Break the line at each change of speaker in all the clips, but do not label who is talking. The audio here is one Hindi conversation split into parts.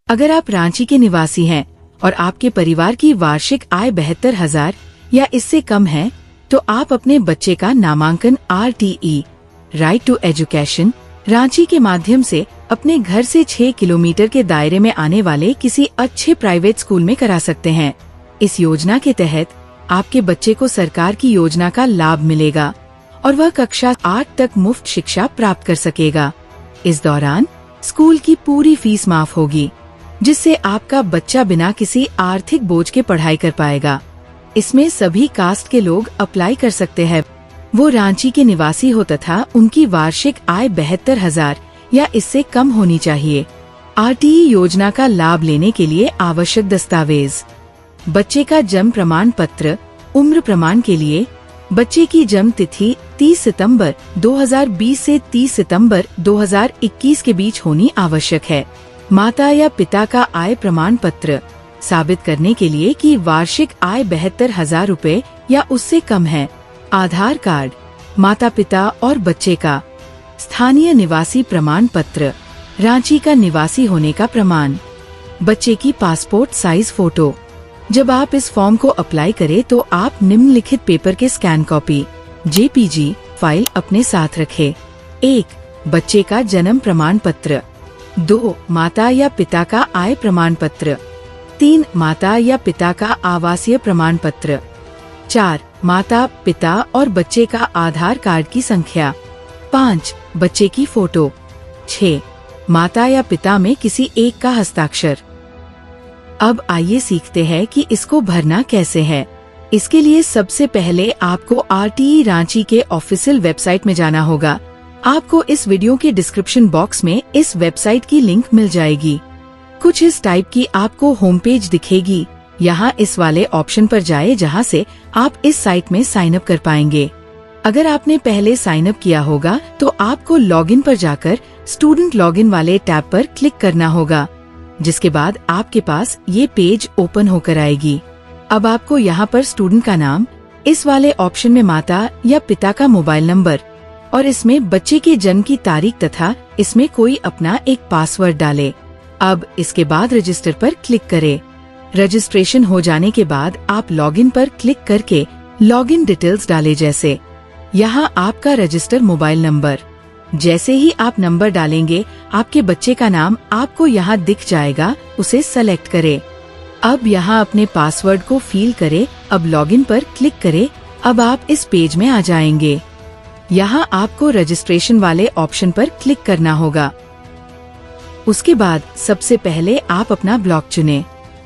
अगर आप रांची के निवासी हैं और आपके परिवार की वार्षिक आय 72,000 या इससे कम है, तो आप अपने बच्चे का नामांकन RTE right to education Ranchi के माध्यम से अपने घर से 6 किलोमीटर के दायरे में आने वाले किसी अच्छे प्राइवेट स्कूल में करा सकते हैं। इस योजना के तहत आपके बच्चे को सरकार की योजना का लाभ मिलेगा और वह कक्षा 8 तक मुफ्त शिक्षा प्राप्त कर सकेगा। इस दौरान स्कूल की पूरी फीस माफ होगी, जिससे आपका बच्चा बिना किसी आर्थिक बोझ के पढ़ाई कर पाएगा। इसमें सभी कास्ट के लोग अप्लाई कर सकते हैं। वो रांची के निवासी हो तथा उनकी वार्षिक आय 72,000 या इससे कम होनी चाहिए। RTE योजना का लाभ लेने के लिए आवश्यक दस्तावेज: बच्चे का जन्म प्रमाण पत्र। उम्र प्रमाण के लिए बच्चे की जन्म तिथि 30 सितंबर 2020 से 30 सितंबर 2021 के बीच होनी आवश्यक है। माता या पिता का आय प्रमाण पत्र साबित करने के लिए कि वार्षिक आय 72,000 रूपए या उससे कम है। आधार कार्ड, माता पिता और बच्चे का। स्थानीय निवासी प्रमाण पत्र, रांची का निवासी होने का प्रमाण। बच्चे की पासपोर्ट साइज फोटो। जब आप इस फॉर्म को अप्लाई करें तो आप निम्नलिखित पेपर के स्कैन कॉपी JPG फाइल अपने साथ रखें। 1. बच्चे का जन्म प्रमाण पत्र। 2. माता या पिता का आय प्रमाण पत्र। 3. माता या पिता का आवासीय प्रमाण पत्र। 4. माता पिता और बच्चे का आधार कार्ड की संख्या। 5. बच्चे की फोटो। 6. माता या पिता में किसी एक का हस्ताक्षर। अब आइए सीखते हैं कि इसको भरना कैसे है। इसके लिए सबसे पहले आपको RTE रांची के ऑफिशियल वेबसाइट में जाना होगा। आपको इस वीडियो के डिस्क्रिप्शन बॉक्स में इस वेबसाइट की लिंक मिल जाएगी। कुछ इस टाइप की आपको होम पेज दिखेगी। यहाँ इस वाले ऑप्शन पर जाए जहाँ से आप इस साइट में साइन अप कर पाएंगे। अगर आपने पहले साइन अप किया होगा तो आपको लॉगिन पर जाकर स्टूडेंट लॉगिन वाले टैब पर क्लिक करना होगा, जिसके बाद आपके पास ये पेज ओपन होकर आएगी। अब आपको यहाँ पर स्टूडेंट का नाम, इस वाले ऑप्शन में माता या पिता का मोबाइल नंबर और इसमें बच्चे के जन्म की तारीख तथा इसमें कोई अपना एक पासवर्ड डाले। अब इसके बाद रजिस्टर पर क्लिक करें। रजिस्ट्रेशन हो जाने के बाद आप लॉगिन पर क्लिक करके लॉगिन डिटेल्स डाले, जैसे यहाँ आपका रजिस्टर मोबाइल नंबर। जैसे ही आप नंबर डालेंगे आपके बच्चे का नाम आपको यहाँ दिख जाएगा, उसे सेलेक्ट करें। अब यहाँ अपने पासवर्ड को फिल करें। अब लॉगिन पर क्लिक करें। अब आप इस पेज में आ जाएंगे। यहाँ आपको रजिस्ट्रेशन वाले ऑप्शन पर क्लिक करना होगा। उसके बाद सबसे पहले आप अपना ब्लॉक चुनें।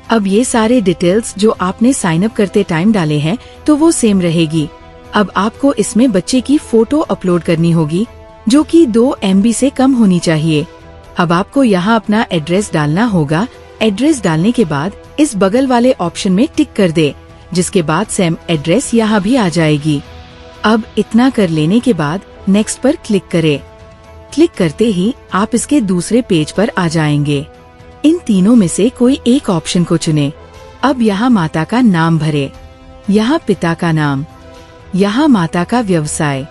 अब ये सारे डिटेल्स जो आपने साइन अप करते टाइम डाले हैं तो वो सेम रहेगी। अब आपको इसमें बच्चे की फोटो अपलोड करनी होगी, जो कि 2 MB से कम होनी चाहिए। अब आपको यहाँ अपना एड्रेस डालना होगा। एड्रेस डालने के बाद इस बगल वाले ऑप्शन में टिक कर दे, जिसके बाद सेम एड्रेस यहाँ भी आ जाएगी। अब इतना कर लेने के बाद नेक्स्ट पर क्लिक करें। क्लिक करते ही आप इसके दूसरे पेज पर आ जाएंगे। इन तीनों में से कोई एक ऑप्शन को चुनें। अब यहाँ माता का नाम भरे, यहाँ पिता का नाम, यहाँ माता का व्यवसाय,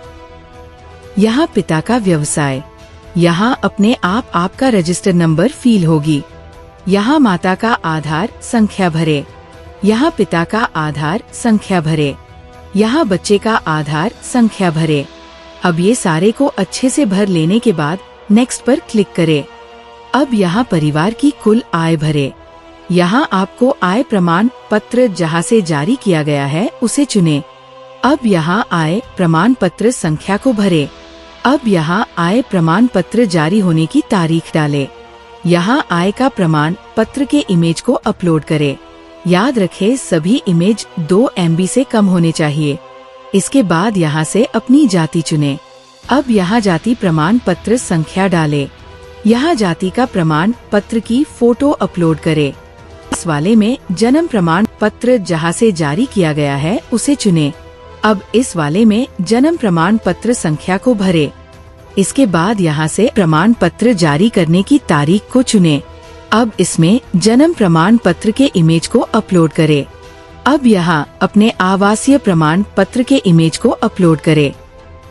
यहाँ पिता का व्यवसाय। यहाँ अपने आप आपका रजिस्टर नंबर फील होगी। यहाँ माता का आधार संख्या भरे, यहाँ पिता का आधार संख्या भरे, यहाँ बच्चे का आधार संख्या भरे। अब ये सारे को अच्छे से भर लेने के बाद नेक्स्ट पर क्लिक करें। अब यहाँ परिवार की कुल आय भरे। यहाँ आपको आय प्रमाण पत्र जहाँ से जारी किया गया है उसे चुनें। अब यहाँ आय प्रमाण पत्र संख्या को भरे। अब यहाँ आय प्रमाण पत्र जारी होने की तारीख डालें। यहाँ आय का प्रमाण पत्र के इमेज को अपलोड करें। याद रखें सभी इमेज 2 MB से कम होने चाहिए। इसके बाद यहाँ से अपनी जाति चुनें। अब यहाँ जाति प्रमाण पत्र संख्या डालें। यहाँ जाति का प्रमाण पत्र की फोटो अपलोड करें। इस वाले में जन्म प्रमाण पत्र जहाँ से जारी किया गया है उसे चुनें। अब इस वाले में जन्म प्रमाण पत्र संख्या को भरें। इसके बाद यहाँ से प्रमाण पत्र जारी करने की तारीख को चुनें। अब इसमें जन्म प्रमाण पत्र के इमेज को अपलोड करें। अब यहाँ अपने आवासीय प्रमाण पत्र के इमेज को अपलोड करें।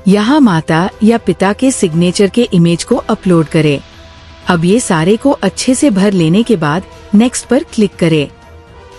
यहाँ माता या पिता के सिग्नेचर के इमेज को अपलोड करें। अब ये सारे को अच्छे से भर लेने के बाद नेक्स्ट पर क्लिक करें।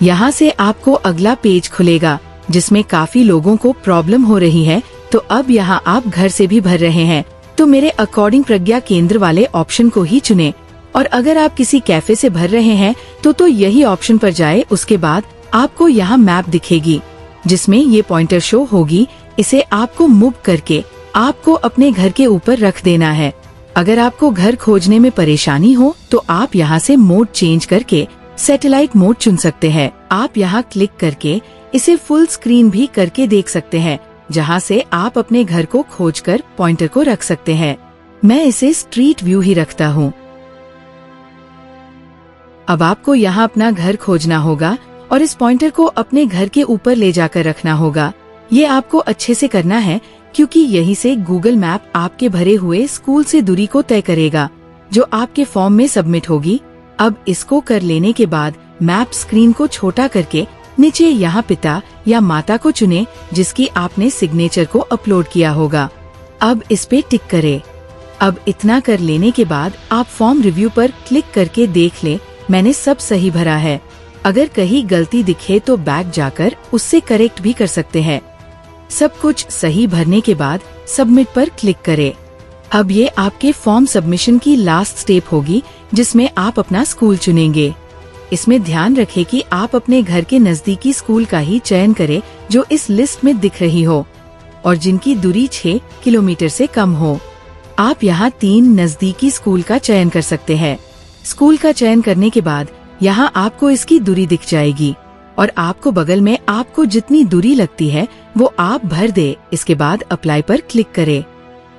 यहाँ से आपको अगला पेज खुलेगा जिसमें काफी लोगों को प्रॉब्लम हो रही है, तो अब यहाँ आप घर से भी भर रहे हैं तो मेरे अकॉर्डिंग प्रज्ञा केंद्र वाले ऑप्शन को ही चुने। और अगर आप किसी कैफे से भर रहे हैं तो यही ऑप्शन पर जाए। उसके बाद आपको यहाँ मैप दिखेगी जिसमें ये पॉइंटर शो होगी। इसे आपको मूव करके आपको अपने घर के ऊपर रख देना है। अगर आपको घर खोजने में परेशानी हो तो आप यहाँ से मोड चेंज करके सैटेलाइट मोड चुन सकते हैं। आप यहाँ क्लिक करके इसे फुल स्क्रीन भी करके देख सकते हैं, जहाँ से आप अपने घर को खोजकर पॉइंटर को रख सकते हैं। मैं इसे स्ट्रीट व्यू ही रखता हूँ। अब आपको यहाँ अपना घर खोजना होगा और इस पॉइंटर को अपने घर के ऊपर ले जाकर रखना होगा। ये आपको अच्छे से करना है क्योंकि यहीं से गूगल मैप आपके भरे हुए स्कूल से दूरी को तय करेगा जो आपके फॉर्म में सबमिट होगी। अब इसको कर लेने के बाद मैप स्क्रीन को छोटा करके नीचे यहाँ पिता या माता को चुने जिसकी आपने सिग्नेचर को अपलोड किया होगा। अब इस पे टिक करें। अब इतना कर लेने के बाद आप फॉर्म रिव्यू पर क्लिक करके देख ले मैंने सब सही भरा है। अगर कहीं गलती दिखे तो बैक जाकर उससे करेक्ट भी कर सकते हैं। सब कुछ सही भरने के बाद सबमिट पर क्लिक करें। अब ये आपके फॉर्म सबमिशन की लास्ट स्टेप होगी जिसमें आप अपना स्कूल चुनेंगे। इसमें ध्यान रखें कि आप अपने घर के नजदीकी स्कूल का ही चयन करें जो इस लिस्ट में दिख रही हो और जिनकी दूरी 6 किलोमीटर से कम हो। आप यहाँ 3 नजदीकी स्कूल का चयन कर सकते हैं। स्कूल का चयन करने के बाद यहाँ आपको इसकी दूरी दिख जाएगी और आपको बगल में आपको जितनी दूरी लगती है वो आप भर दे। इसके बाद अप्लाई पर क्लिक करें।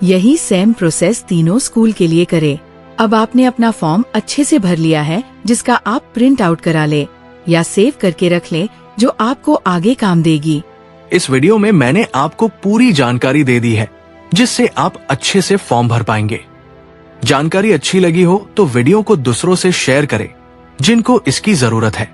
यही सेम प्रोसेस तीनों स्कूल के लिए करें। अब आपने अपना फॉर्म अच्छे से भर लिया है जिसका आप प्रिंट आउट करा ले या सेव करके रख ले जो आपको आगे काम देगी।
इस वीडियो में मैंने आपको पूरी जानकारी दे दी है जिससे आप अच्छे से फॉर्म भर पाएंगे। जानकारी अच्छी लगी हो तो वीडियो को दूसरों से शेयर करें जिनको इसकी जरूरत है।